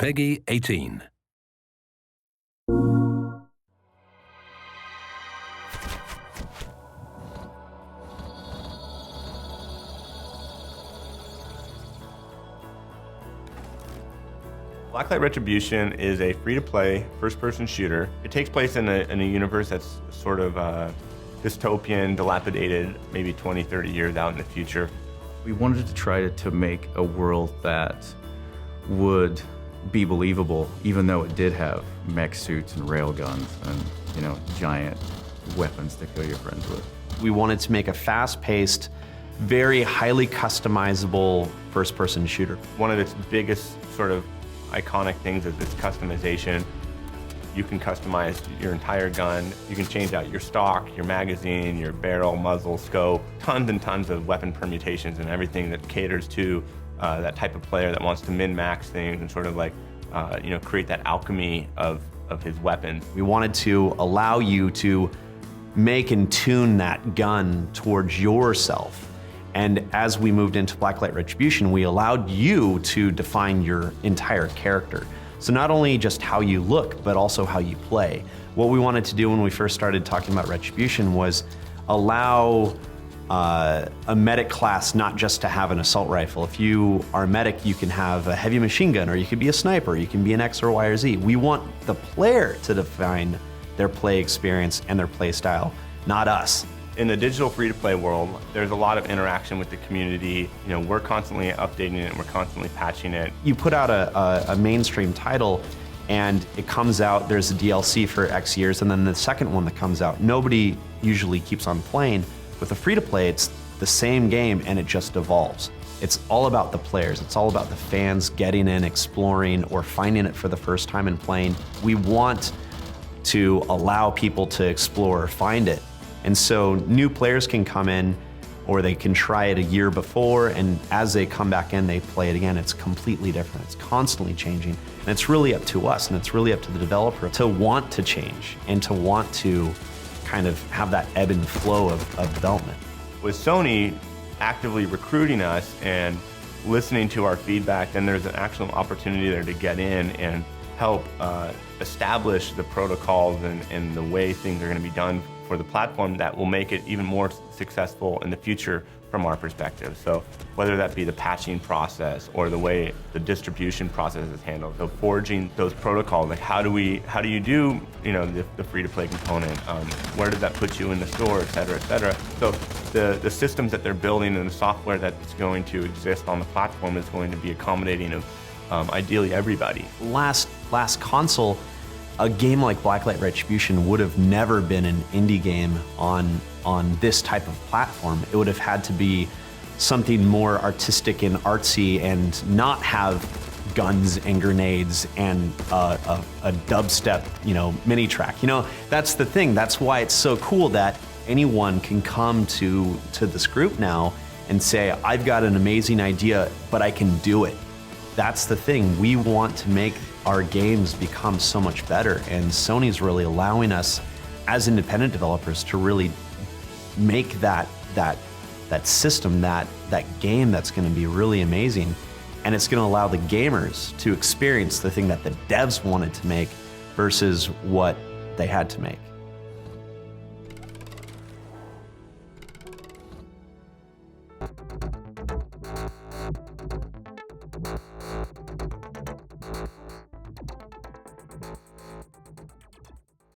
Peggy 18. Blacklight Retribution is a free-to-play, first-person shooter. It takes place in a universe that's sort of dystopian, dilapidated, maybe 20, 30 years out in the future. We wanted to try to make a world that would be believable, even though it did have mech suits and railguns and, giant weapons to kill your friends with. We wanted to make a fast-paced, very highly customizable first-person shooter. One of its biggest sort of iconic things is its customization. You can customize your entire gun. You can change out your stock, your magazine, your barrel, muzzle, scope, tons and tons of weapon permutations and everything that caters to that type of player that wants to min-max things and sort of like, create that alchemy of his weapons. We wanted to allow you to make and tune that gun towards yourself. And as we moved into Blacklight Retribution, we allowed you to define your entire character. So not only just how you look, but also how you play. What we wanted to do when we first started talking about Retribution was allow a medic class not just to have an assault rifle. If you are a medic, you can have a heavy machine gun, or you could be a sniper, you can be an X or Y or Z. We want the player to define their play experience and their play style, not us. In the digital free-to-play world, there's a lot of interaction with the community. We're constantly updating it and we're constantly patching it. You put out a mainstream title and it comes out, there's a DLC for X years, and then the second one that comes out, nobody usually keeps on playing. With a free-to-play, it's the same game and it just evolves. It's all about the players. It's all about the fans getting in, exploring, or finding it for the first time and playing. We want to allow people to explore, find it. And so new players can come in, or they can try it a year before, and as they come back in, they play it again. It's completely different. It's constantly changing. And it's really up to us, and it's really up to the developer to want to change and to want to kind of have that ebb and flow of development. With Sony actively recruiting us and listening to our feedback, then there's an actual opportunity there to get in and help establish the protocols and the way things are going to be done for the platform that will make it even more successful in the future from our perspective. So whether that be the patching process or the way the distribution process is handled, so forging those protocols, like how do you do the free-to-play component, where does that put you in the store, et cetera, et cetera. So the systems that they're building and the software that's going to exist on the platform is going to be accommodating of ideally everybody. Last console, a game like Blacklight Retribution would have never been an indie game on this type of platform. It would have had to be something more artistic and artsy and not have guns and grenades and a dubstep, mini track. That's the thing. That's why it's so cool that anyone can come to this group now and say, I've got an amazing idea, but I can do it. That's the thing. We want to make our games become so much better, and Sony's really allowing us as independent developers to really make that system, that game that's going to be really amazing, and it's going to allow the gamers to experience the thing that the devs wanted to make versus what they had to make.